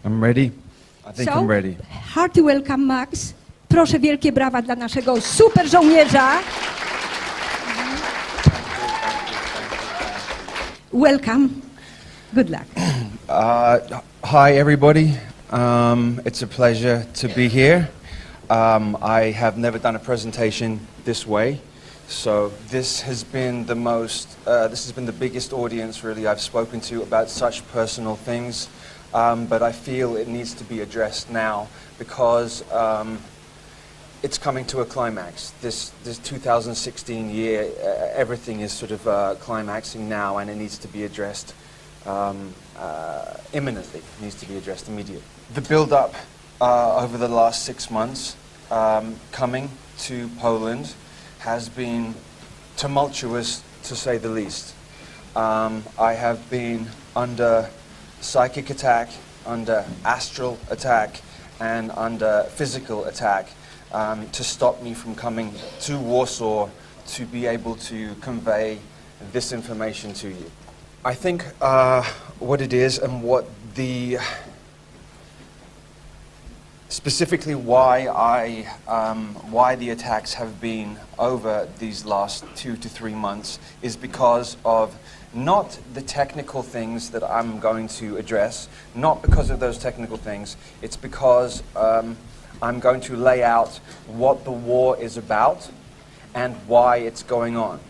I'm ready. I think I'm ready. Hearty welcome, Max. Proszę wielkie brawa dla naszego super żołnierza. Welcome. Good luck. Hi, everybody. It's a pleasure to be here. I have never done a presentation this way, so this has been the biggest audience really I've spoken to about such personal things, but I feel it needs to be addressed now because it's coming to a climax. This 2016 year, everything is sort of climaxing now, and it needs to be addressed imminently. It needs to be addressed immediately. The build-up over the last 6 months coming to Poland has been tumultuous, to say the least. I have been under psychic attack, under astral attack, and under physical attack to stop me from coming to Warsaw to be able to convey this information to you. I think what it is and what specifically why the attacks have been over these last 2 to 3 months is because of not the technical things that I'm going to address, not because of those technical things, it's because I'm going to lay out what the war is about and why it's going on.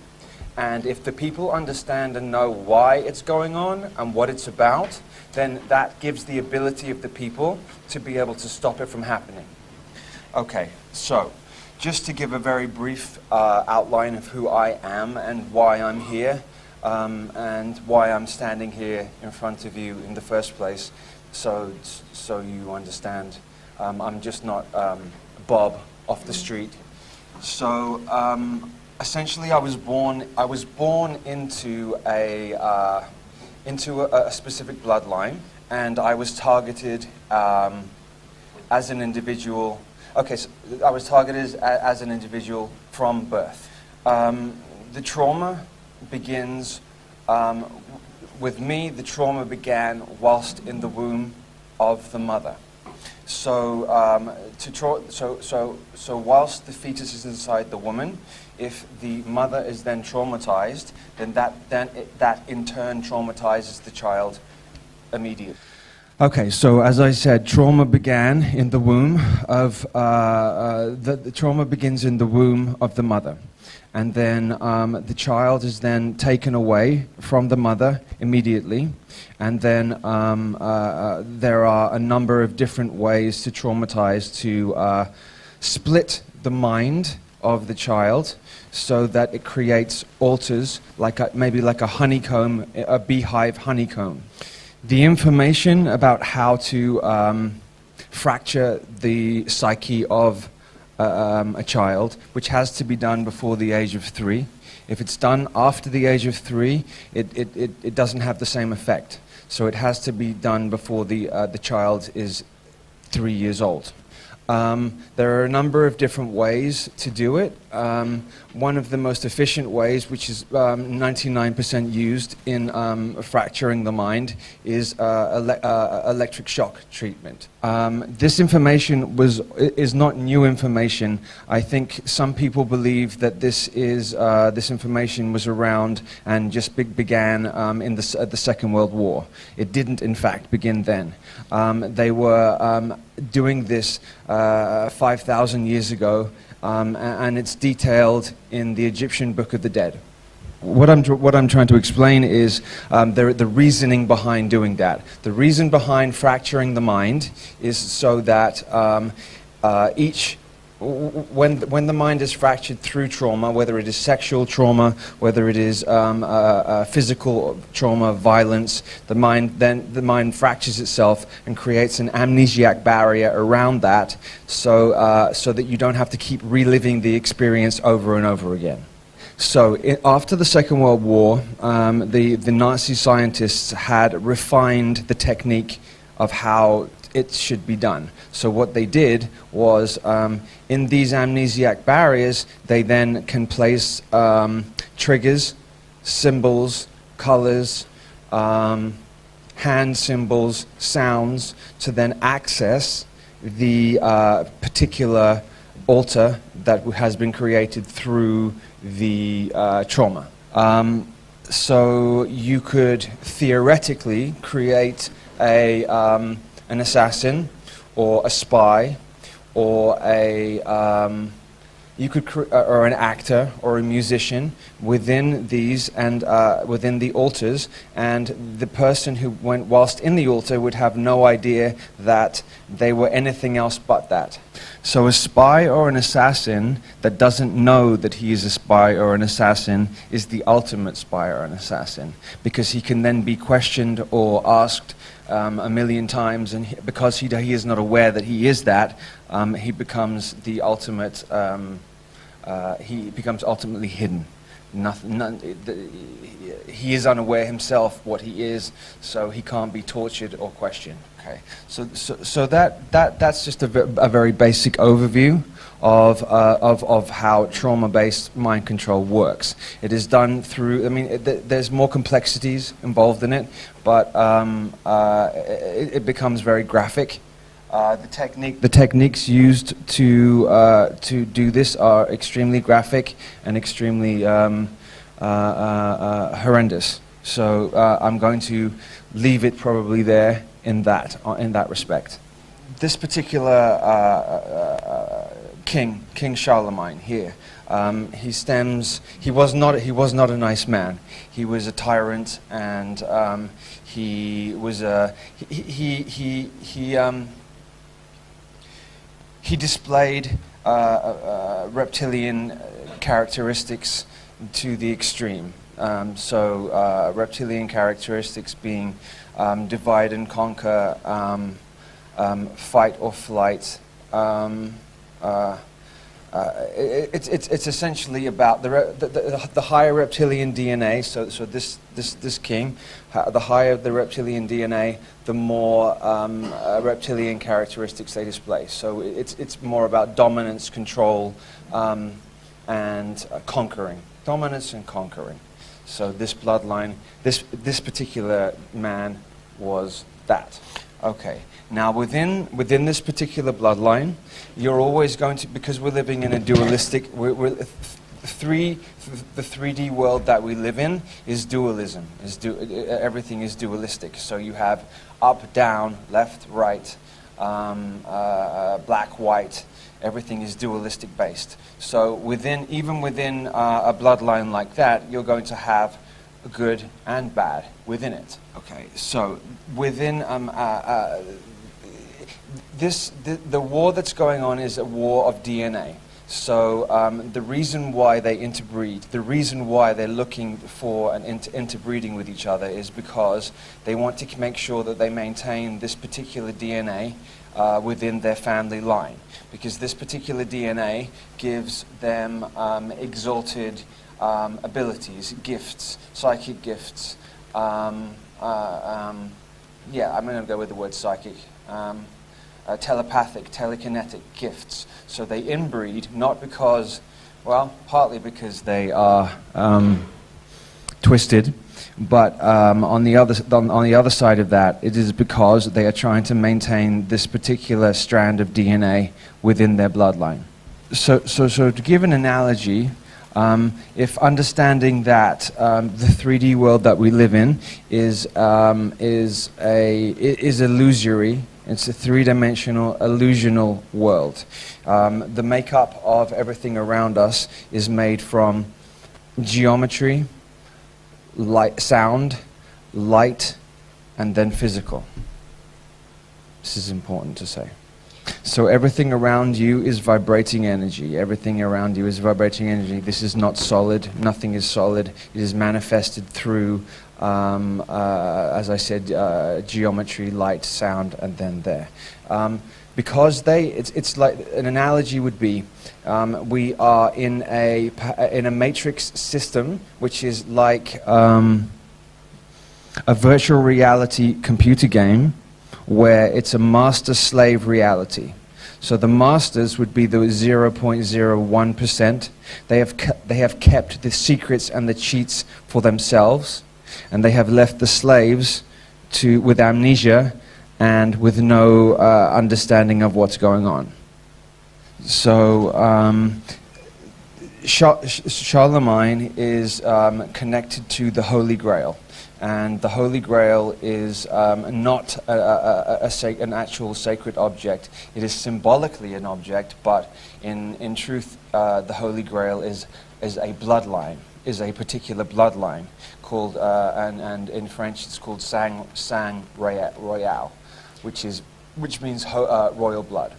And if the people understand and know why it's going on and what it's about, then that gives the ability of the people to be able to stop it from happening. Okay, so just to give a very brief outline of who I am and why I'm here, and why I'm standing here in front of you in the first place, so you understand. I'm just not Bob off the street. So essentially, I was born into a specific bloodline, and I was targeted as an individual. Okay, so I was targeted as an individual from birth. The trauma begins with me. The trauma began whilst in the womb of the mother. So, so whilst the fetus is inside the woman, if the mother is then traumatized, then that in turn traumatizes the child immediately. Okay, so as I said, trauma began in the womb of the trauma begins in the womb of the mother, and then the child is then taken away from the mother immediately, and then there are a number of different ways to traumatize, to split the mind of the child so that it creates alters, maybe like a honeycomb, a beehive honeycomb. The information about how to fracture the psyche of a child, which has to be done before the age of 3. If it's done after the age of 3, it doesn't have the same effect. So it has to be done before the child is 3 years old. There are a number of different ways to do it. One of the most efficient ways, which is 99% used in fracturing the mind, is electric shock treatment. This information is not new information. I think some people believe that this information was around and just began at the Second World War. It didn't, in fact, begin then. They were doing this 5,000 years ago, and it's detailed in the Egyptian Book of the Dead. What I'm trying to explain is the reasoning behind doing that. The reason behind fracturing the mind is so that when the mind is fractured through trauma, whether it is sexual trauma, whether it is physical trauma, violence, the mind fractures itself and creates an amnesiac barrier around that, so that you don't have to keep reliving the experience over and over again. So after the Second World War, the Nazi scientists had refined the technique of how it should be done. So what they did was, in these amnesiac barriers, they then can place triggers, symbols, colors, hand symbols, sounds, to then access the particular altar that has been created through the trauma. So you could theoretically create an assassin or a spy or or an actor or a musician within these and within the altars, and the person who went whilst in the altar would have no idea that they were anything else but that. So a spy or an assassin that doesn't know that he is a spy or an assassin is the ultimate spy or an assassin, because he can then be questioned or asked a million times, and because he is not aware that he is that, he becomes the ultimate. He becomes ultimately hidden. He is unaware himself what he is, so he can't be tortured or questioned. Okay, so that's just a very basic overview of how trauma-based mind control works. It is done through, I mean, there's more complexities involved in it, but it becomes very graphic. The techniques used to do this are extremely graphic and extremely horrendous. So I'm going to leave it probably there in that respect. This particular King Charlemagne here, he was not a nice man. He was a tyrant, and he displayed reptilian characteristics to the extreme. Reptilian characteristics being divide and conquer, fight or flight. It's essentially about the higher reptilian DNA. So this king, the higher the reptilian DNA, the more reptilian characteristics they display. So it's more about dominance, control, and conquering. Dominance and conquering. So this bloodline, this particular man was that. Okay. Now within this particular bloodline, you're always going to, because we're living in a dualistic, the 3D world that we live in is dualism. Everything is dualistic. So you have up, down, left, right, black, white. Everything is dualistic based. So even within a bloodline like that, you're going to have good and bad within it. Okay. So within the war that's going on is a war of DNA. So the reason why they interbreed, the reason why they're looking for an interbreeding with each other is because they want to make sure that they maintain this particular DNA within their family line. Because this particular DNA gives them exalted abilities, gifts, psychic gifts. Yeah, I'm going to go with the word psychic. Telepathic, telekinetic gifts. So they inbreed, not because, well, partly because they are twisted, but on the other side of that, it is because they are trying to maintain this particular strand of DNA within their bloodline. So to give an analogy, if understanding that the 3D world that we live in is illusory. It's a three-dimensional, illusional world. The makeup of everything around us is made from geometry, sound, light, and then physical. This is important to say. So everything around you is vibrating energy. Everything around you is vibrating energy. This is not solid. Nothing is solid. It is manifested through, as I said, geometry, light, sound, and then there. Because it's like an analogy would be, we are in a matrix system, which is like a virtual reality computer game, where it's a master-slave reality. So the masters would be the 0.01%. They have kept the secrets and the cheats for themselves, and they have left the slaves with amnesia and with no understanding of what's going on. So Charlemagne is connected to the Holy Grail, and the Holy Grail is not an actual sacred object. It is symbolically an object, but in truth, the Holy Grail is a bloodline, is a particular bloodline called, and in French it's called sang royal, which means royal blood.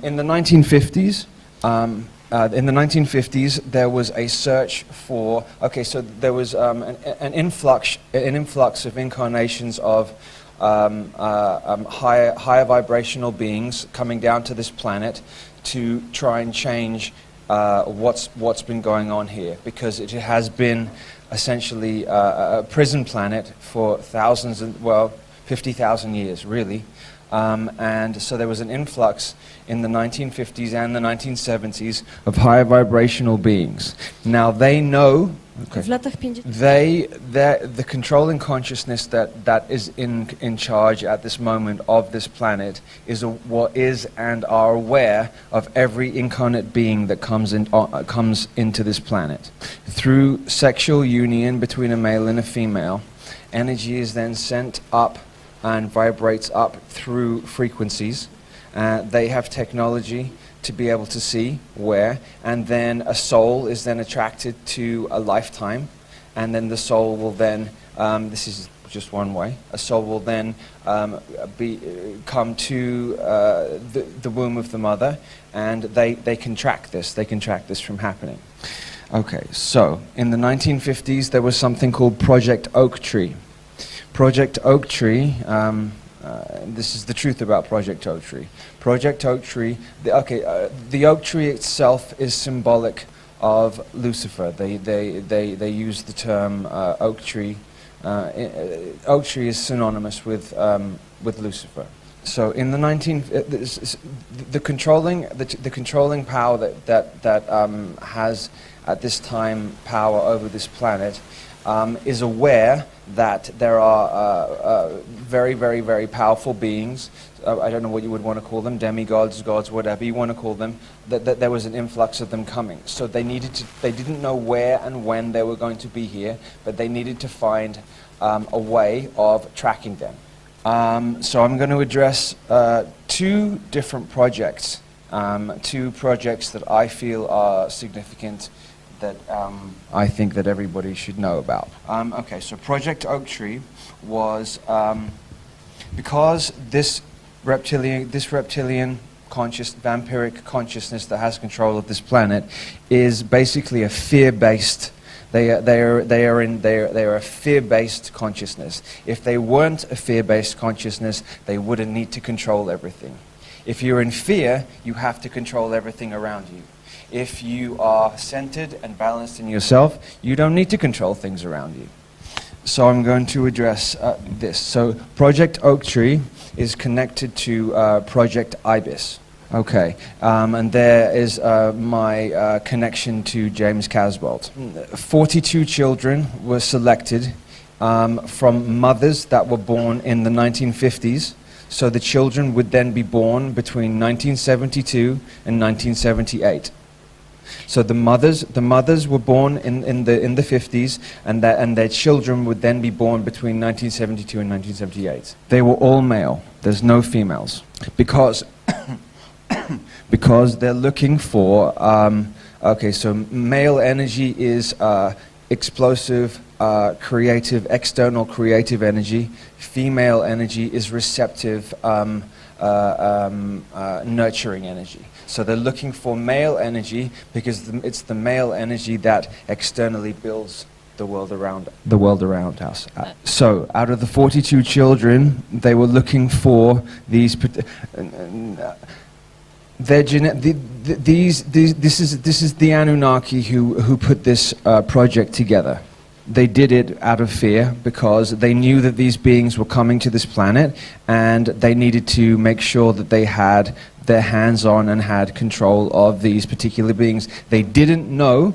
In the 1950s, there was a search for. Okay, so there was an influx of incarnations of higher vibrational beings coming down to this planet to try and change what's been going on here, because it has been essentially a prison planet for thousands and 50,000 years, really. And so there was an influx in the 1950s and the 1970s of higher vibrational beings. Now they know, the controlling consciousness that is in charge at this moment of this planet is and are aware of every incarnate being that comes into this planet. Through sexual union between a male and a female, energy is then sent up and vibrates up through frequencies. They have technology to be able to see where, and then a soul is then attracted to a lifetime, and then the soul will then, this is just one way, a soul will then come to the womb of the mother, and they can track this from happening. Okay, so in the 1950s there was something called Project Oak Tree. Project Oak Tree, this is the truth about Project Oak Tree. Project Oak Tree, the oak tree itself is symbolic of Lucifer. They use the term oak tree. Oak tree is synonymous with Lucifer. So in the the controlling power that has at this time power over this planet is aware that there are very, very, very powerful beings. I don't know what you would want to call them, demigods, gods, whatever you want to call them. That there was an influx of them coming. So they didn't know where and when they were going to be here, but they needed to find a way of tracking them. So I'm going to address two different projects, two projects that I feel are significant, that I think that everybody should know about. Okay, so Project Oak Tree was because this reptilian vampiric consciousness that has control of this planet is basically a fear-based. They are a fear-based consciousness. If they weren't a fear-based consciousness, they wouldn't need to control everything. If you're in fear, you have to control everything around you. If you are centered and balanced in yourself, you don't need to control things around you. So I'm going to address this. So Project Oak Tree is connected to Project Ibis. Okay, and there is my connection to James Casbolt. 42 children were selected from mothers that were born in the 1950s. So the children would then be born between 1972 and 1978. So the mothers were born in the 50s, and their children would then be born between 1972 and 1978. They were all male. There's no females, because they're looking for. Okay, so male energy is explosive, creative, external creative energy. Female energy is receptive, nurturing energy. So they're looking for male energy because it's the male energy that externally builds the world around us. So out of the 42 children, they were looking for these. This is the Anunnaki who put this project together. They did it out of fear because they knew that these beings were coming to this planet, and they needed to make sure that they had their hands on and had control of these particular beings. They didn't know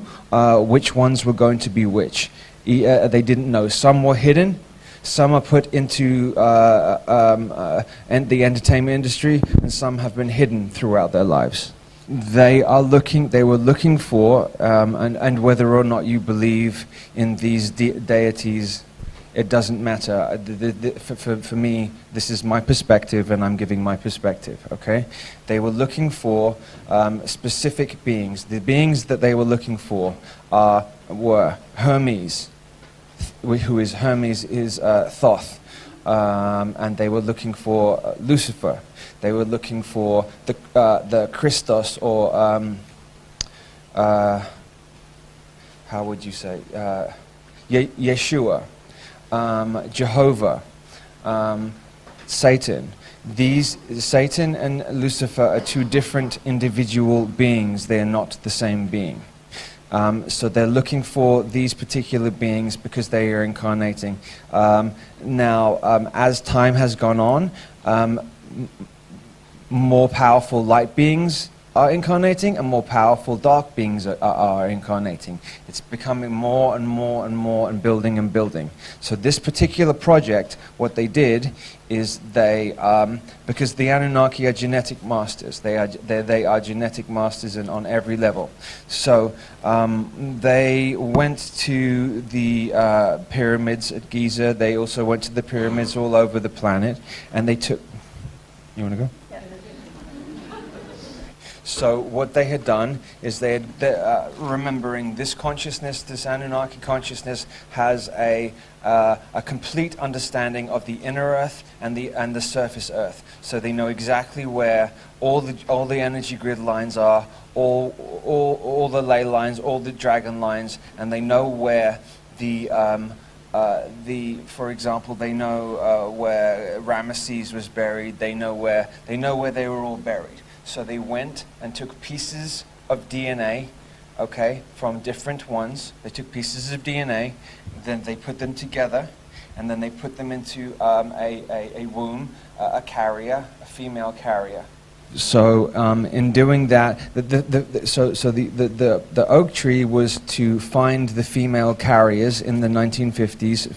which ones were going to be which. They didn't know. Some were hidden, some are put into the entertainment industry, and some have been hidden throughout their lives. They were looking for, and whether or not you believe in these deities, it doesn't matter. For me, this is my perspective, and I'm giving my perspective, okay? They were looking for specific beings. The beings that they were looking for were Hermes, Hermes is Thoth, and they were looking for Lucifer. They were looking for the Christos, or how would you say, Yeshua, Jehovah, Satan. Satan and Lucifer are two different individual beings. They are not the same being. So they're looking for these particular beings because they are incarnating. Now, as time has gone on, more powerful light beings are incarnating, and more powerful dark beings are incarnating. It's becoming more and more and more, and building and building. So this particular project, what they did is they, because the Anunnaki are genetic masters, they are genetic masters on every level. So they went to the pyramids at Giza. They also went to the pyramids all over the planet, and they took. You want to go? So what they had done is they had, remembering this consciousness, this Anunnaki consciousness, has a complete understanding of the inner Earth and the surface Earth. So they know exactly where all the energy grid lines are, all the ley lines, all the dragon lines, and they know where for example, they know where Ramesses was buried. They know where they were all buried. So they went and took pieces of DNA, okay, from different ones. They took pieces of DNA, then they put them together, and then they put them into a womb, a carrier, a female carrier. So in doing that, the oak tree was to find the female carriers in the 1950s.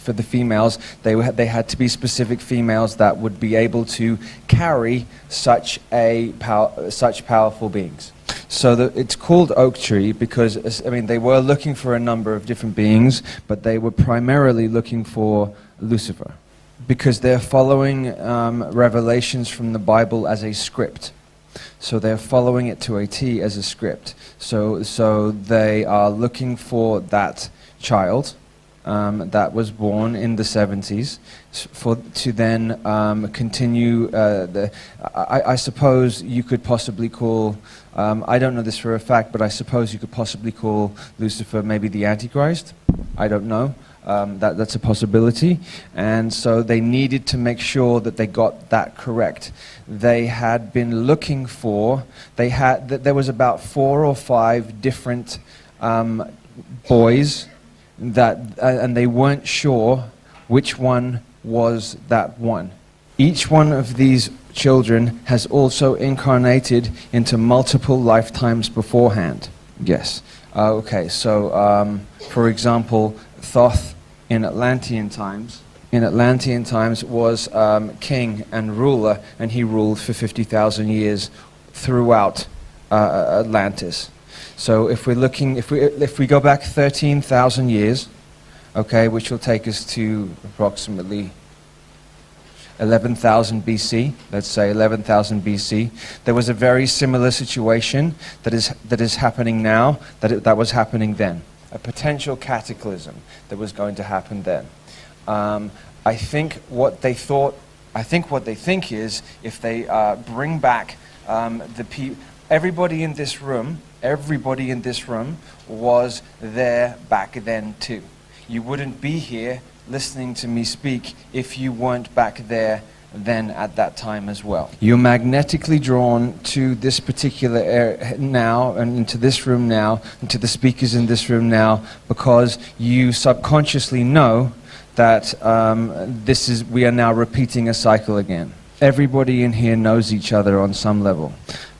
For the females, they had to be specific females that would be able to carry such powerful beings. So it's called oak tree because, I mean, they were looking for a number of different beings, but they were primarily looking for Lucifer, because they're following revelations from the Bible as a script. So they're following it to a T as a script. So they are looking for that child that was born in the 70s to then continue I suppose you could possibly call, I don't know this for a fact, but I suppose you could possibly call Lucifer maybe the Antichrist. I don't know. That's a possibility. And so they needed to make sure that they got that correct. They had been looking for, there was about 4 or 5 different boys and they weren't sure which one was that one. Each one of these children has also incarnated into multiple lifetimes beforehand. Yes. Okay, so for example, Thoth in Atlantean times was king and ruler, and he ruled for 50,000 years throughout Atlantis. So if we go back 13,000 years, okay, which will take us to approximately 11,000 BC, let's say 11,000 BC, there was a very similar situation that is happening now, that was happening then. A potential cataclysm that was going to happen then. I think what they think is, if they bring back everybody in this room was there back then too. You wouldn't be here listening to me speak if you weren't back there then at that time as well. You're magnetically drawn to this particular area now, and into this room now, and to the speakers in this room now, because you subconsciously know that we are now repeating a cycle again. Everybody in here knows each other on some level.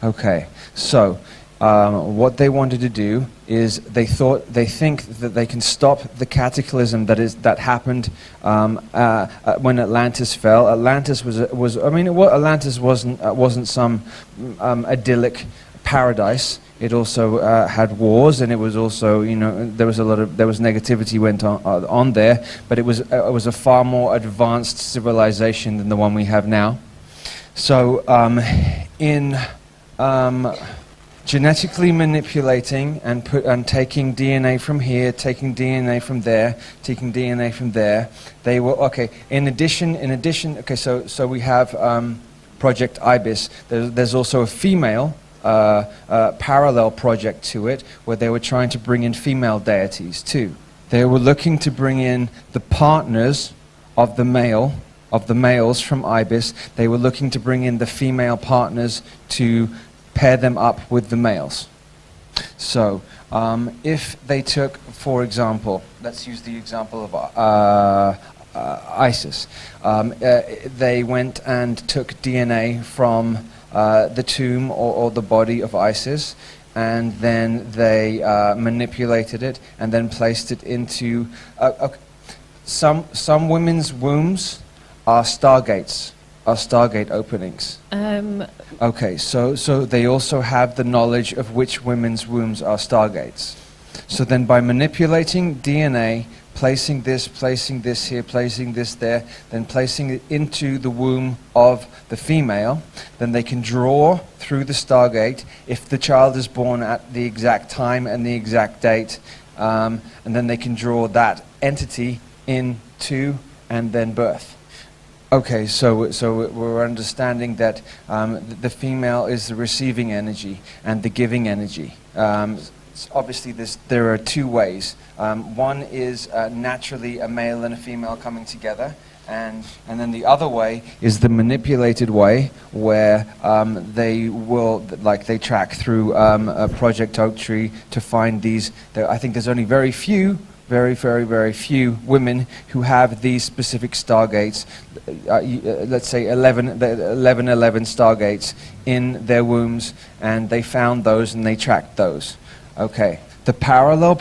Okay, so what they wanted to do is they think that they can stop the cataclysm that happened when Atlantis fell. Atlantis Atlantis wasn't some idyllic paradise. It also had wars, and it was also, there was negativity went on there, but it was a far more advanced civilization than the one we have now. So in genetically manipulating and taking DNA from here, taking DNA from there, taking DNA from there, they were okay. In addition, okay. So we have Project Ibis. There's also a female parallel project to it, where they were trying to bring in female deities too. They were looking to bring in the partners of the males from Ibis. They were looking to bring in the female partners to pair them up with the males. So if they took, for example, let's use the example of Isis. They went and took DNA from the tomb or the body of Isis, and then they manipulated it and then placed it into some women's wombs are stargates, are stargate openings. Okay, so they also have the knowledge of which women's wombs are stargates. So then by manipulating DNA, placing this here, placing this there, then placing it into the womb of the female, then they can draw through the stargate if the child is born at the exact time and the exact date, and then they can draw that entity into and then birth. Okay, so we're understanding that the female is the receiving energy and the giving energy. Obviously, there are two ways. One is naturally a male and a female coming together, and then the other way is the manipulated way, where they track through a Project Oak Tree to find these. I think there's only very few women who have these specific stargates. Let's say 11 stargates in their wombs, and they found those and they tracked those. Okay, the parallel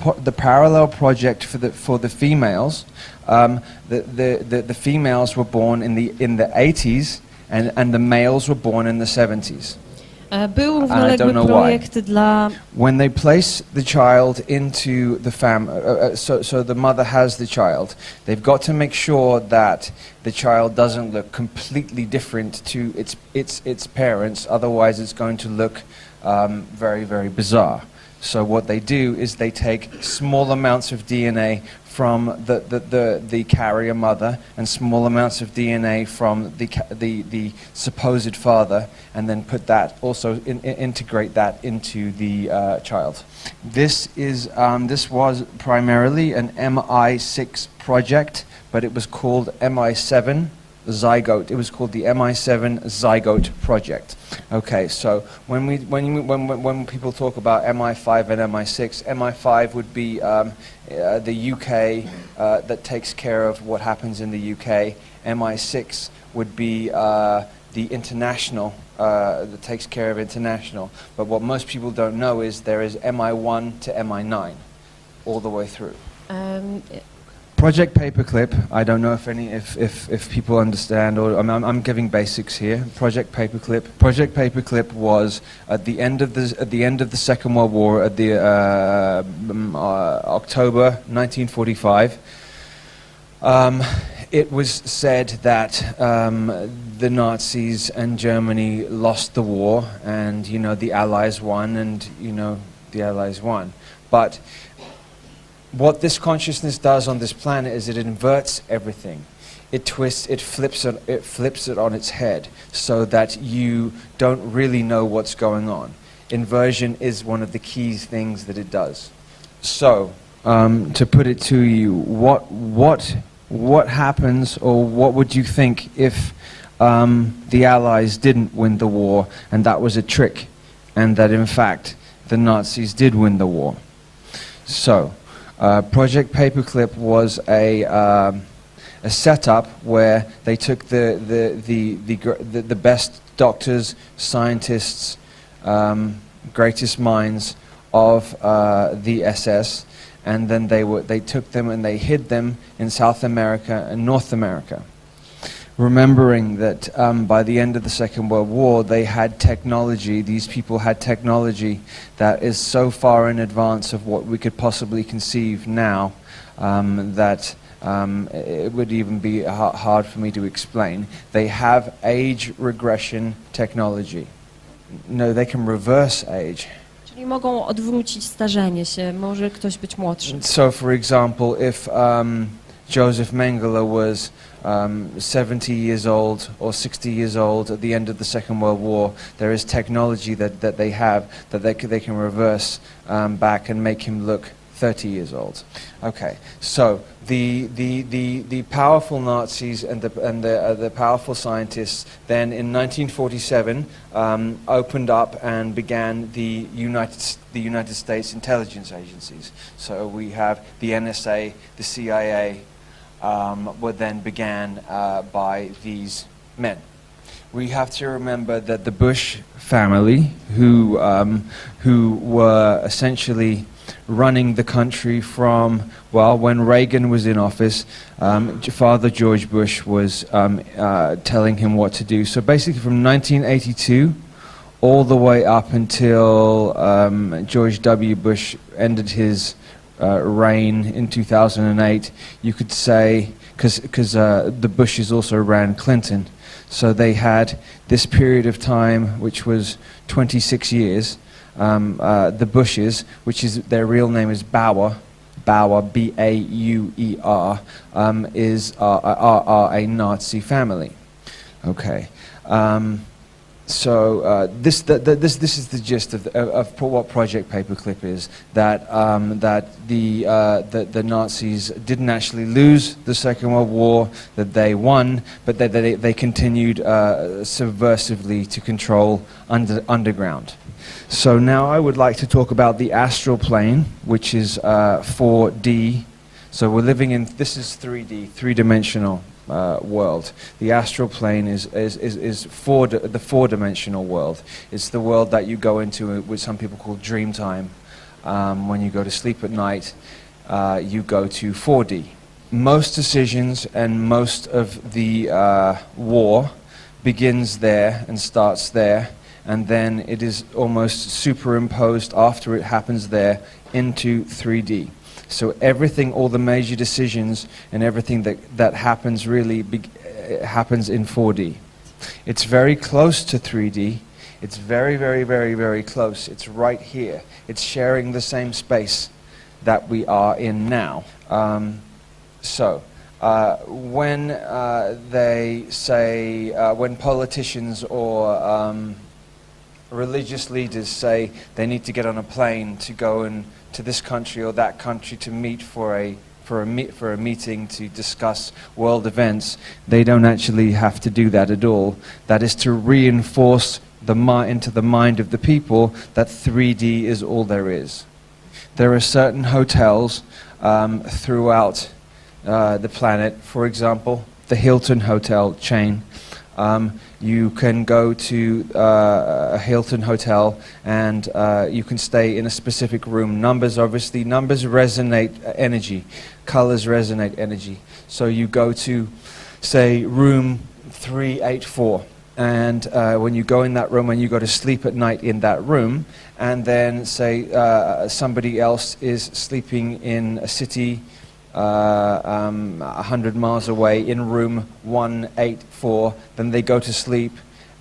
project for the females, the females were born in the 80s, and the males were born in the 70s. Był równoległy projekt dla... When they place the child into the so the mother has the child, they've got to make sure that the child doesn't look completely different to its parents, otherwise it's going to look very, very bizarre. So what they do is they take small amounts of DNA from the carrier mother and small amounts of DNA from the supposed father, and then put that also integrate that into the child. This was primarily an MI6 project, but it was called MI7 Zygote. It was called the MI7 Zygote Project. Okay, so when people talk about MI5 and MI6, MI5 would be the UK that takes care of what happens in the UK. MI6 would be the international that takes care of international. But what most people don't know is there is MI1 to MI9 all the way through. Project Paperclip, I don't know if people understand, or I'm giving basics here. Project Paperclip was at the end of the Second World War, at the October 1945. It was said that the Nazis and Germany lost the war, and the Allies won, But what this consciousness does on this planet is it inverts everything. It twists, it flips it on its head, so that you don't really know what's going on. Inversion is one of the key things that it does. So, to put it to you, what happens, or what would you think if the Allies didn't win the war, and that was a trick, and that in fact the Nazis did win the war? So, Project Paperclip was a setup where they took the best doctors, scientists, greatest minds of the SS, and then they took them and they hid them in South America and North America. Remembering that by the end of the Second World War, they had technology, these people had technology that is so far in advance of what we could possibly conceive now that it would even be hard for me to explain. They have age regression technology. No, they can reverse age. Czyli mogą odwrócić starzenie się, może ktoś być młodszy. So for example, if Joseph Mengele was 70 years old or 60 years old at the end of the Second World War, there is technology that they have that they can reverse back and make him look 30 years old. Okay, so the powerful Nazis and the powerful scientists then in 1947 opened up and began the United States intelligence agencies. So we have the NSA, the CIA, were then began by these men. We have to remember that the Bush family, who were essentially running the country from, well, when Reagan was in office, Father George Bush was telling him what to do. So basically from 1982 all the way up until George W. Bush ended his reign in 2008, you could say, because the Bushes also ran Clinton, so they had this period of time which was 26 years. The Bushes, which is their real name is Bauer, B-A-U-E-R, are a Nazi family. Okay. So this is the gist of what Project Paperclip is. That the Nazis didn't actually lose the Second World War. That they won, but they continued subversively to control underground. So now I would like to talk about the astral plane, which is 4D. So we're living in, this is 3D, three-dimensional world. The astral plane is the four-dimensional world. It's the world that you go into, which some people call dream time. When you go to sleep at night, you go to 4D. Most decisions and most of the war begins there and starts there, and then it is almost superimposed after it happens there into 3D. So everything, all the major decisions and everything that happens really happens in 4D. It's very close to 3D. It's very, very, very, very close. It's right here. It's sharing the same space that we are in now. When they say, when politicians or religious leaders say they need to get on a plane to go to this country or that country to meet for a meeting to discuss world events, they don't actually have to do that at all. That is to reinforce into the mind of the people that 3D is all there is. There are certain hotels throughout the planet, for example, the Hilton hotel chain. You can go to a Hilton hotel and you can stay in a specific room. Numbers resonate energy. Colors resonate energy. So you go to, say, room 384. And when you go in that room and you go to sleep at night in that room, and then, say, somebody else is sleeping in a city 100 miles away in room 184, then they go to sleep,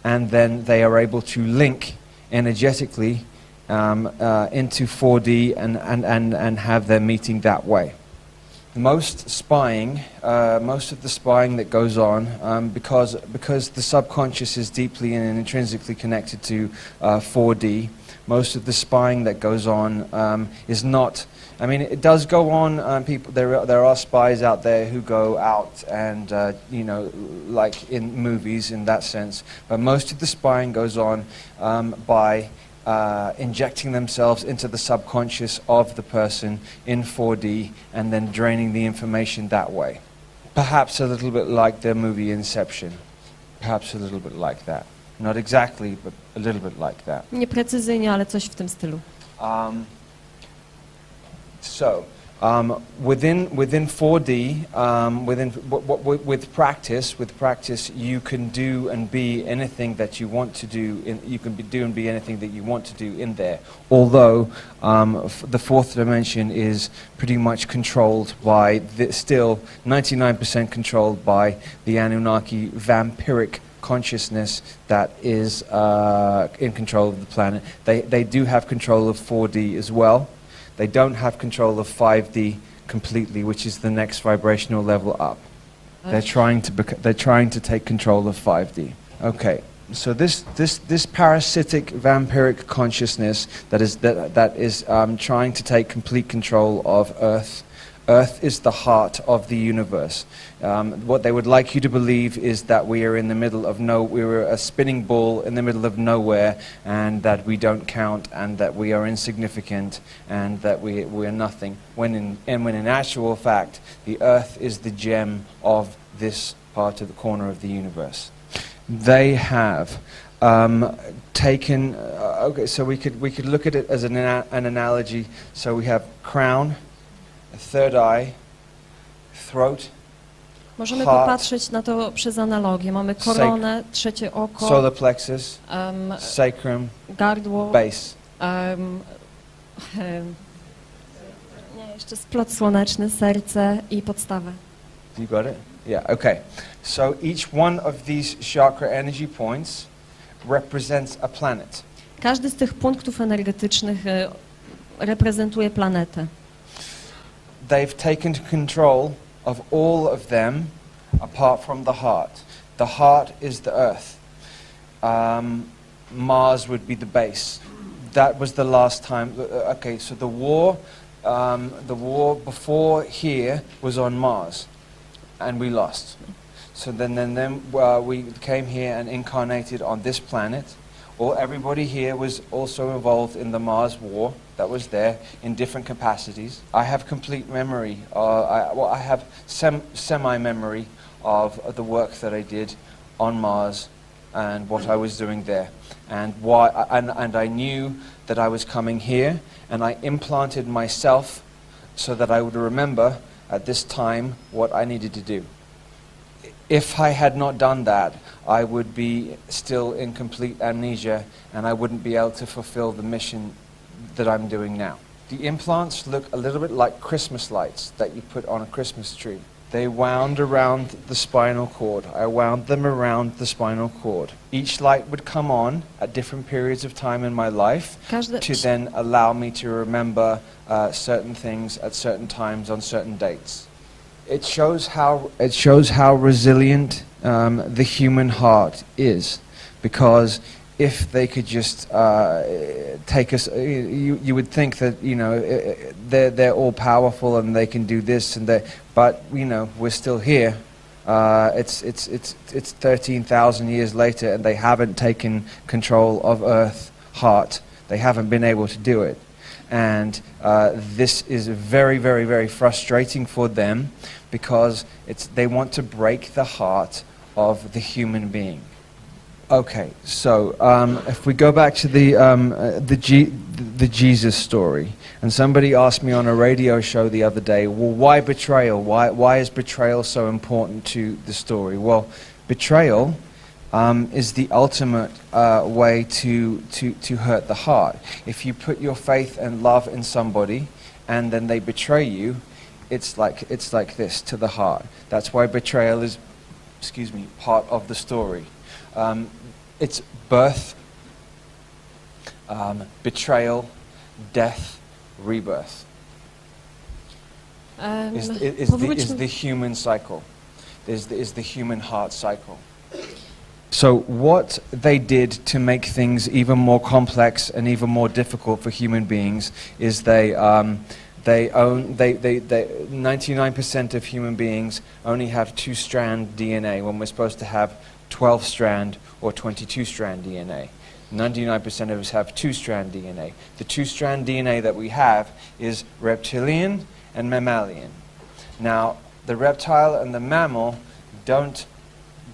and then they are able to link energetically into 4D and have their meeting that way. Most of the spying that goes on, because the subconscious is deeply and intrinsically connected to 4D, most of the spying that goes on is not. I mean, it does go on. People, there are spies out there who go out and like in movies in that sense. But most of the spying goes on by injecting themselves into the subconscious of the person in 4D and then draining the information that way. Perhaps a little bit like the movie Inception. Perhaps a little bit like that. Not exactly, but a little bit like that. Nieprecyzyjnie, ale coś w tym stylu. Within 4D, with practice, you can do and be anything that you want to do. You can do and be anything that you want to do in there. Although the fourth dimension is pretty much controlled by still 99% controlled by the Anunnaki vampiric consciousness that is in control of the planet. They do have control of 4D as well. They don't have control of 5D completely, which is the next vibrational level up. They're trying to take control of 5D. Okay, so this parasitic vampiric consciousness that is trying to take complete control of Earth. Earth is the heart of the universe. What they would like you to believe is that we are in the middle of we're a spinning ball in the middle of nowhere, and that we don't count, and that we are insignificant, and that we are nothing. When in actual fact, the Earth is the gem of this part of the corner of the universe. They have taken. Okay, so we could look at it as an analogy. So we have crown, a third eye, throat. Możemy popatrzeć na to przez analogię. Mamy koronę, trzecie oko, solar plexus, sacrum, gardło, base. Nie, jeszcze splot słoneczny, serce i podstawę. You got it? Yeah, okay. So each one of these chakra energy points represents a planet. Każdy z tych punktów energetycznych reprezentuje planetę. They've taken control of all of them apart from the heart. The heart is the earth. Mars would be the base. That was the last time. Okay, so the war before here was on Mars, and we lost. So then we came here and incarnated on this planet. Everybody here was also involved in the Mars war that was there in different capacities. I have complete memory. I have semi-memory of the work that I did on Mars and what I was doing there, and why. And I knew that I was coming here, and I implanted myself so that I would remember at this time what I needed to do. If I had not done that, I would be still in complete amnesia, and I wouldn't be able to fulfill the mission that I'm doing now. The implants look a little bit like Christmas lights that you put on a Christmas tree. They wound around the spinal cord. I wound them around the spinal cord. Each light would come on at different periods of time in my life to then allow me to remember certain things at certain times on certain dates. It shows how resilient the human heart is, because if they could just take us, you would think that they're all powerful and they can do this and that, but we're still here. It's 13,000 years later, and they haven't taken control of Earth, heart. They haven't been able to do it. And this is very, very, very frustrating for them, because they want to break the heart of the human being. Okay, so if we go back to the Jesus story, and somebody asked me on a radio show the other day, well, why betrayal? Why is betrayal so important to the story? Well, betrayal is the ultimate way to hurt the heart. If you put your faith and love in somebody, and then they betray you, it's like this to the heart. That's why betrayal is, part of the story. It's birth, betrayal, death, rebirth. Is the human cycle. Is the human heart cycle. So what they did to make things even more complex and even more difficult for human beings is 99% of human beings only have 2-strand DNA when we're supposed to have 12-strand or 22-strand DNA. 99% of us have 2-strand DNA. The 2-strand DNA that we have is reptilian and mammalian. Now, the reptile and the mammal don't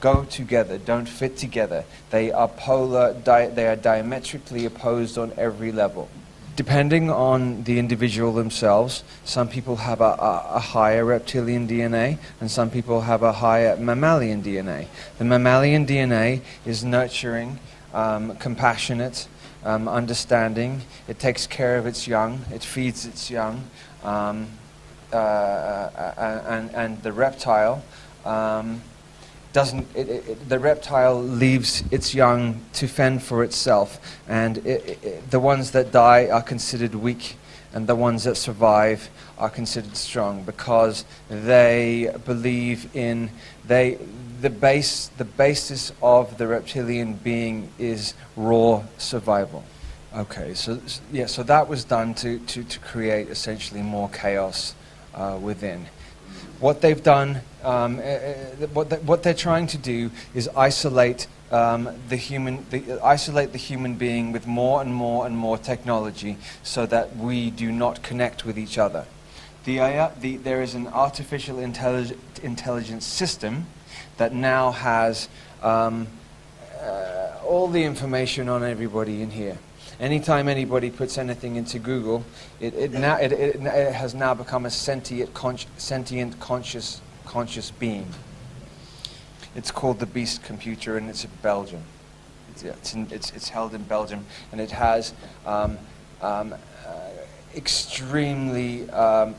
go together, don't fit together. They are they are diametrically opposed on every level. Depending on the individual themselves, some people have a higher reptilian DNA and some people have a higher mammalian DNA. The mammalian DNA is nurturing, compassionate, understanding. It takes care of its young, it feeds its young, and the reptile the reptile leaves its young to fend for itself, and the ones that die are considered weak, and the ones that survive are considered strong, because they believe in the basis of the reptilian being is raw survival. Okay, so that was done to create essentially more chaos within. What they've done, what they're trying to do is isolate isolate the human being with more and more and more technology, so that we do not connect with each other. There is an artificial intelligence system that now has all the information on everybody in here. Anytime anybody puts anything into Google, it has now become a sentient, conscious being. It's called the Beast computer, and it's in Belgium. It's held in Belgium, and it has extremely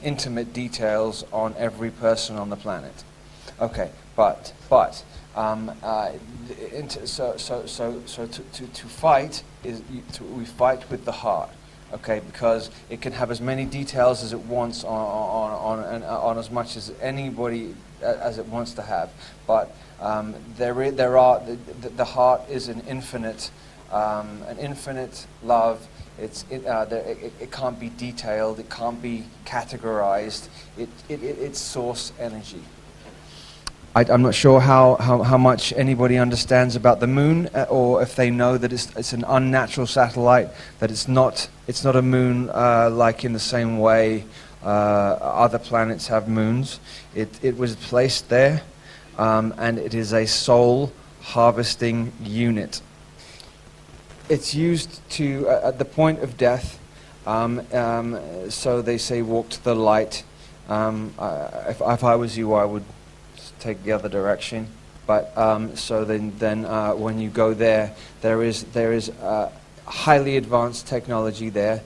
intimate details on every person on the planet. Okay, but to fight we fight with the heart, okay? Because it can have as many details as it wants on as much as anybody as it wants to have. But the heart is an infinite love. It can't be detailed. It can't be categorized. It's source energy. I'm not sure how much anybody understands about the moon, or if they know that it's an unnatural satellite, that it's not a moon like in the same way other planets have moons. It was placed there, and it is a soul harvesting unit. It's used to at the point of death. So they say, walk to the light. If I was you, I would take the other direction. But so then when you go there, there is highly advanced technology there,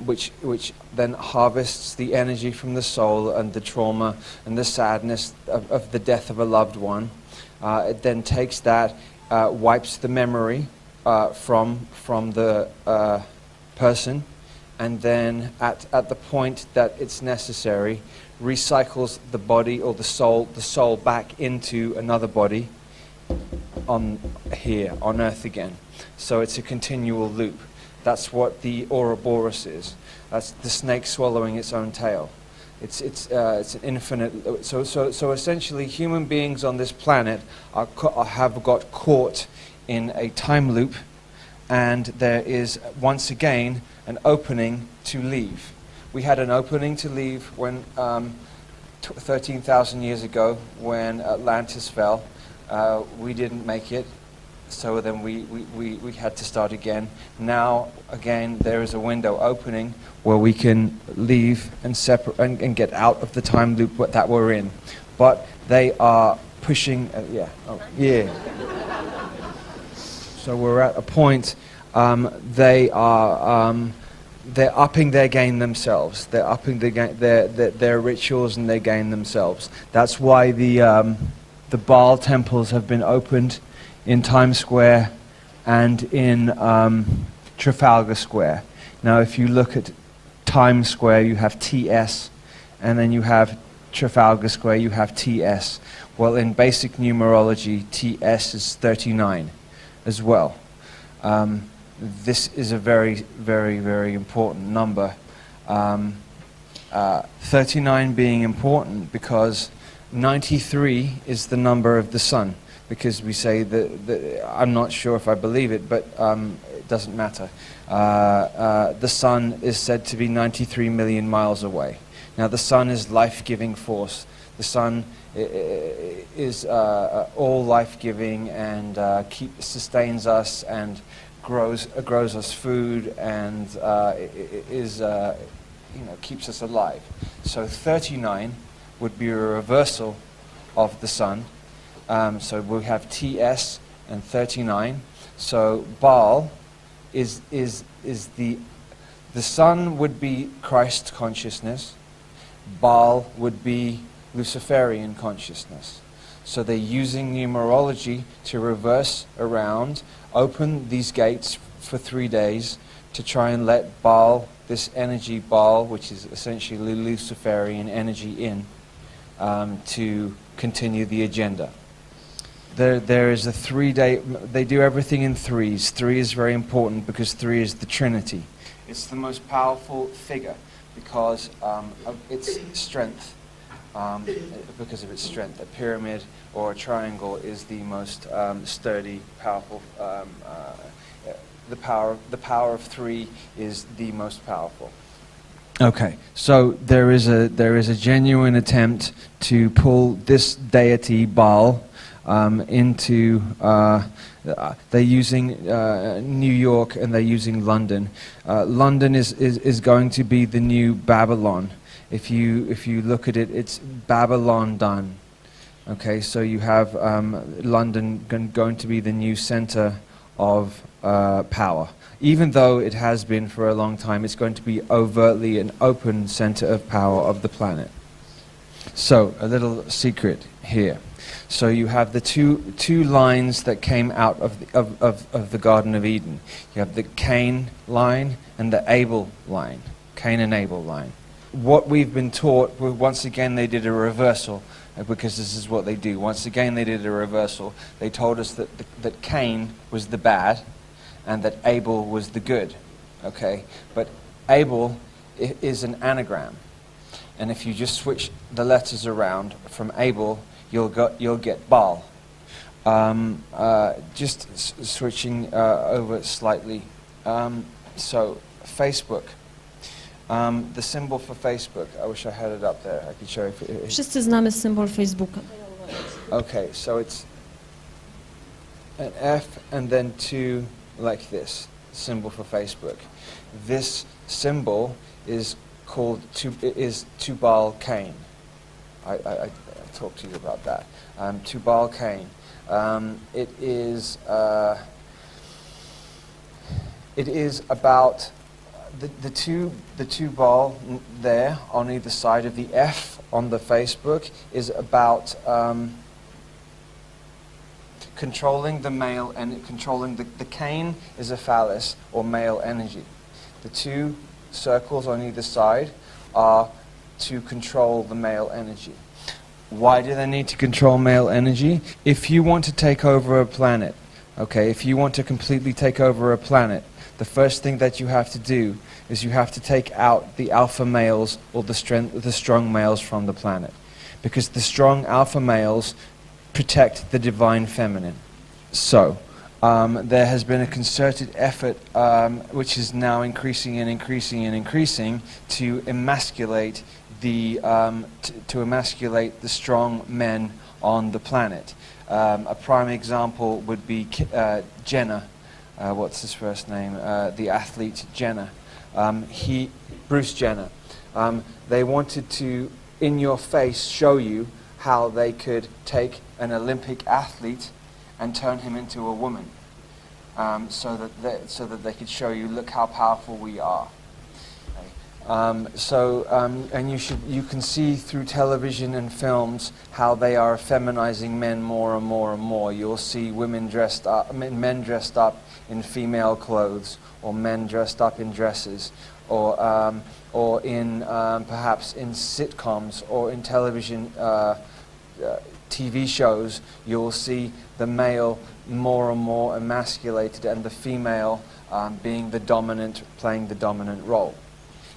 which then harvests the energy from the soul and the trauma and the sadness of the death of a loved one. It then takes that, wipes the memory from the person, and then at the point that it's necessary, recycles the body or the soul back into another body on Earth again. So it's a continual loop. That's what the Ouroboros is. That's the snake swallowing its own tail. It's an infinite. So essentially, human beings on this planet have got caught in a time loop, and there is once again an opening to leave. We had an opening to leave when 13,000 years ago, when Atlantis fell. We didn't make it, so then we had to start again. Now, again, there is a window opening where we can leave and separate and get out of the time loop that we're in. But they are pushing, So we're at a point, they're upping their game themselves. They're upping their rituals and their game themselves. That's why the Baal temples have been opened in Times Square and in Trafalgar Square. Now, if you look at Times Square, you have TS, and then you have Trafalgar Square, you have TS. Well, in basic numerology, TS is 39 as well. This is a very, very, very important number. 39 being important because 93 is the number of the sun. Because we say that I'm not sure if I believe it, but it doesn't matter. The sun is said to be 93 million miles away. Now, the sun is life-giving force. The sun is all life-giving and sustains us and grows us food and keeps us alive. So 39 would be a reversal of the sun. So we have TS and 39. So Baal is the sun would be Christ consciousness. Baal would be Luciferian consciousness. So they're using numerology to reverse around, open these gates for 3 days to try and let Baal, this energy Baal, which is essentially Luciferian energy, in to continue the agenda. There is a 3-day, they do everything in threes. 3 is very important because 3 is the Trinity. It's the most powerful figure because of its strength. Because of its strength, a pyramid or a triangle is the most sturdy, powerful. The power of 3 is the most powerful. Okay, so there is a genuine attempt to pull this deity Baal into. They're using New York and they're using London. London is going to be the new Babylon. If you look at it, it's Babylon done. Okay, so you have London going to be the new center of power. Even though it has been for a long time, it's going to be overtly an open center of power of the planet. So, a little secret here. So you have the two lines that came out of the Garden of Eden. You have the Cain line and the Abel line. Cain and Abel line. What we've been taught, once again they did a reversal, because this is what they do. Once again they did a reversal. They told us that Cain was the bad and that Abel was the good. Okay? But Abel is an anagram. And if you just switch the letters around from Abel, you'll get Baal. Just switching over slightly. So Facebook. The symbol for Facebook. I wish I had it up there. I could show you. Wszyscy znamy symbol Facebooka. Okay, so it's an F and then 2 like this. Symbol for Facebook. This symbol is called Tubal Cain. I talked to you about that. Tubal Cain. It is about the two ball there on either side of the F on the Facebook is about controlling the male and controlling the Cain is a phallus or male energy. The 2 circles on either side are to control the male energy. Why do they need to control male energy? If you want to take over a planet, okay, if you want to completely take over a planet, the first thing that you have to do is you have to take out the alpha males or the strong males from the planet. Because the strong alpha males protect the divine feminine. So, there has been a concerted effort, which is now increasing and increasing and increasing, to emasculate the strong men on the planet. A prime example would be Jenner. What's his first name? The athlete Jenner. Bruce Jenner. They wanted to, in your face, show you how they could take an Olympic athlete and turn him into a woman, so that they could show you, look how powerful we are. And you can see through television and films how they are feminizing men more and more and more. You'll see men dressed up in female clothes, or men dressed up in dresses, or in perhaps in sitcoms or in television TV shows. You'll see the male more and more emasculated and the female being the dominant, playing the dominant role.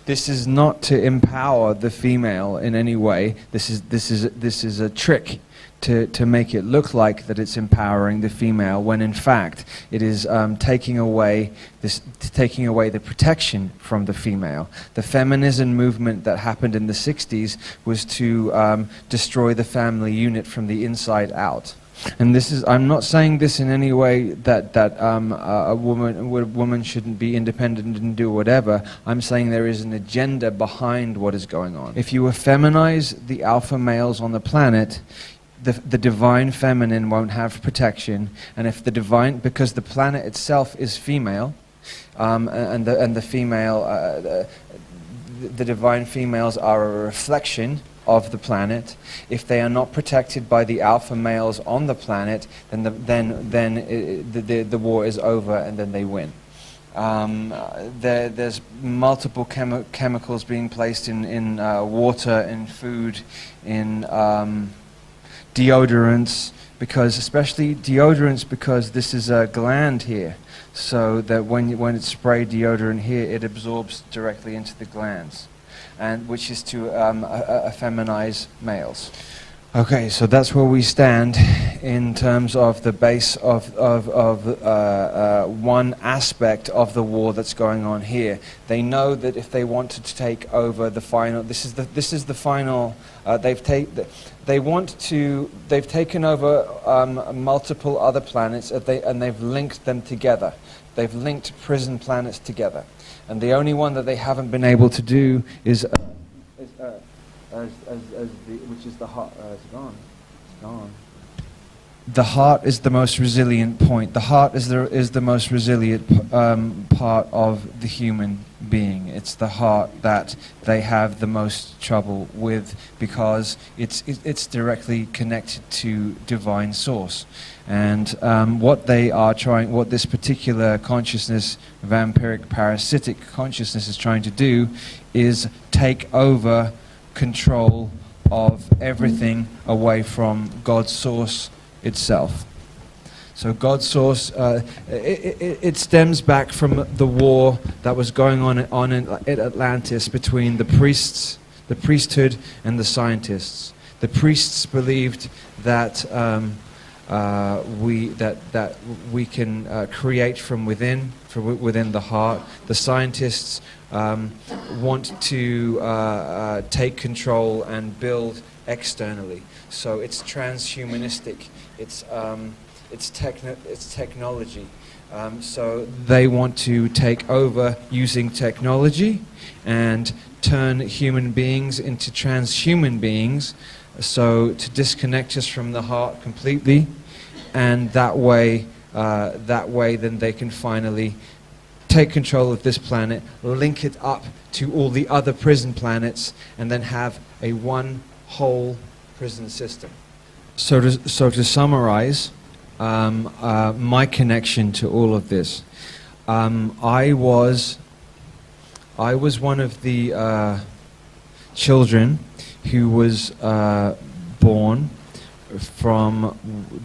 This is not to empower the female in any way. This is a trick to make it look like that it's empowering the female, when in fact it is taking away the protection from the female. The feminism movement that happened in the 60s was to destroy the family unit from the inside out. And this is, I'm not saying this in any way that a woman shouldn't be independent and do whatever. I'm saying there is an agenda behind what is going on. If you effeminize the alpha males on the planet, the divine feminine won't have protection, and if the divine, because the planet itself is female, and the female, the divine females are a reflection of the planet. If they are not protected by the alpha males on the planet, then the war is over, and then they win. There's multiple chemicals being placed in water, in food, in deodorants, especially deodorants, because this is a gland here, so that when it's sprayed deodorant here, it absorbs directly into the glands, and which is to effeminize males. Okay, so that's where we stand in terms of the base of one aspect of the war that's going on here. They know that if they wanted to take over the final, this is the final. They've taken over multiple other planets, and they've linked them together. They've linked prison planets together, and the only one that they haven't been able to do is which is the heart. It's gone. It's gone. The heart is the most resilient point. The heart is the most resilient part of the human being. It's the heart that they have the most trouble with, because it's directly connected to divine source. And what this particular consciousness, vampiric parasitic consciousness, is trying to do is take over control of everything away from God's source itself. So God's source, it stems back from the war that was going on in Atlantis between the priests, the priesthood, and the scientists. The priests believed that we can create from within the heart. The scientists want to take control and build externally. So it's transhumanistic. It's technology. So they want to take over using technology and turn human beings into transhuman beings, so to disconnect us from the heart completely, and that way then they can finally take control of this planet, link it up to all the other prison planets, and then have a one whole prison system. So to summarize my connection to all of this, I was one of the children who was born from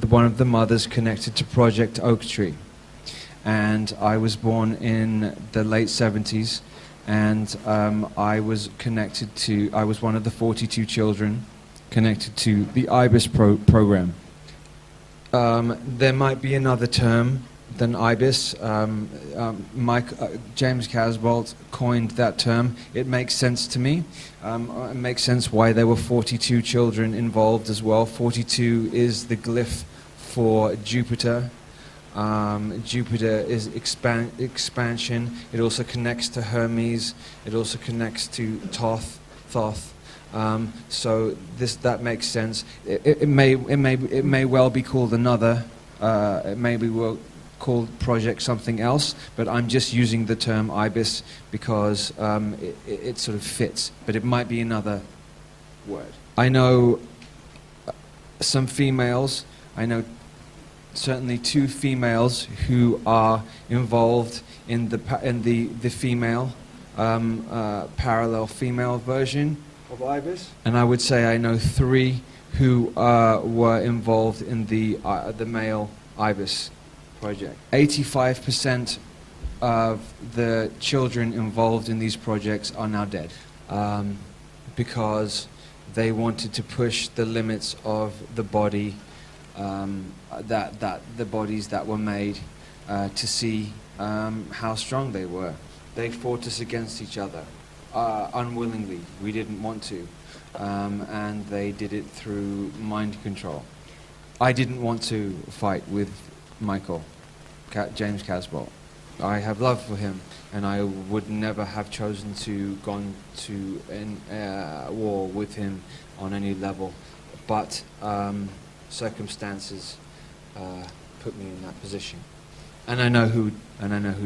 one of the mothers connected to Project Oak Tree. And I was born in the late 70s, and I was one of the 42 children connected to the IBIS program. There might be another term than IBIS. James Casbolt coined that term. It makes sense to me. It makes sense why there were 42 children involved as well. 42 is the glyph for Jupiter. Jupiter is expansion. It also connects to Hermes. It also connects to Thoth. So that makes sense. It may well be called another. It may be called Project something else, but I'm just using the term IBIS because it sort of fits. But it might be another word. I know some females. I know certainly 2 females who are involved in the female parallel female version of IBIS, and I would say I know 3 who were involved in the male IBIS project. 85% of the children involved in these projects are now dead, because they wanted to push the limits of the body, the bodies that were made, to see how strong they were. They fought us against each other, unwillingly. We didn't want to, and they did it through mind control. I didn't want to fight with Michael, James Casbolt. I have love for him, and I would never have chosen to gone to war with him on any level, but circumstances put me in that position, and I know who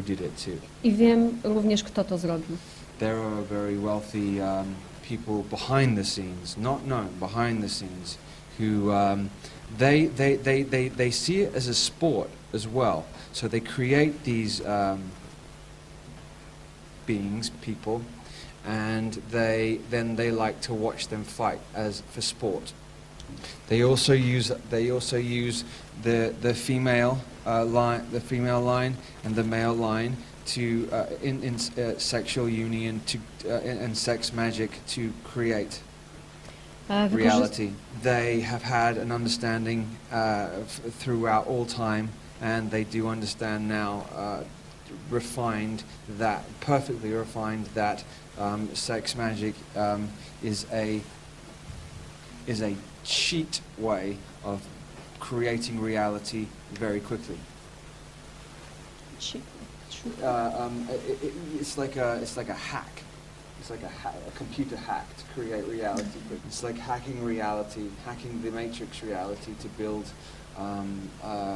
did it too. I wiem również, kto to zrobił. There are very wealthy people behind the scenes, not known, behind the scenes, who they see it as a sport as well. So they create these beings, people, and they like to watch them fight as for sport. They also use the female line and the male line to in sexual union to and sex magic to create reality. They have had an understanding throughout all time, and they do understand now, perfectly refined, that sex magic is a cheat way of creating reality very quickly. It's like a hack. It's like a computer hack to create reality. It's like hacking reality, hacking the matrix reality to build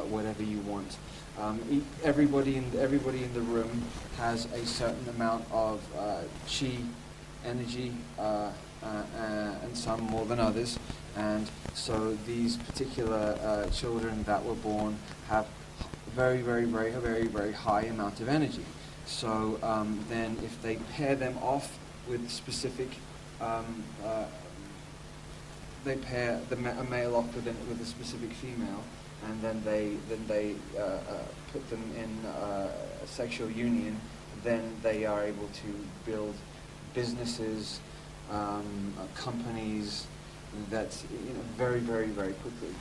whatever you want. Everybody in the room has a certain amount of chi, energy, and some more than others. And so these particular children that were born have very high amount of energy. So then if they pair them off with specific, they pair a male off with a specific female, and then they put them in a sexual union, then they are able to build businesses, companies, that's very quickly.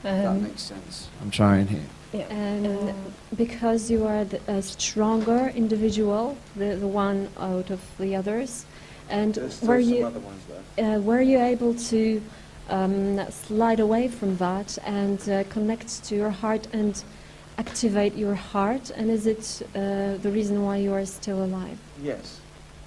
That makes sense. I'm trying here. And because you are a stronger individual, the one out of the others, and were you able to slide away from that and connect to your heart and activate your heart? And is it the reason why you are still alive? Yes,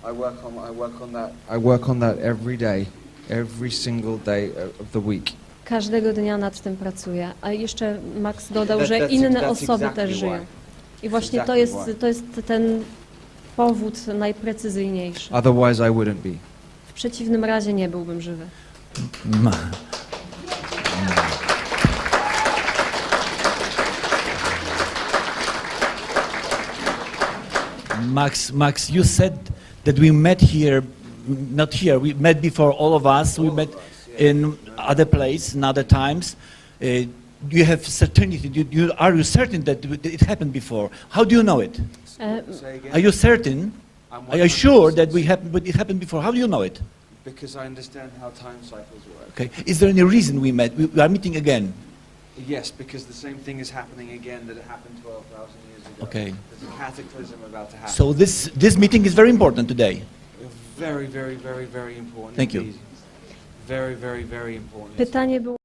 I work on that. I work on that every day, every single day of the week. Każdego dnia nad tym pracuję. A jeszcze Max dodał, że inne osoby też żyją. I właśnie to jest ten powód najprecyzyjniejszy. Otherwise I wouldn't be. W przeciwnym razie nie byłbym żywy. Max, you said that we met here, not here, we met before, all of us, we met in other place, in other times. You have certainty, are you certain that it happened before? How do you know it? Are you certain? Are you sure that it happened before? How do you know it? Because I understand how time cycles work. Okay. Is there any reason we met? We are meeting again. Yes, because the same thing is happening again that it happened 12,000 years ago. Okay. There's a cataclysm about to happen. So this meeting is very important today. Very important. Thank you. Indeed. Very important. Pytanie było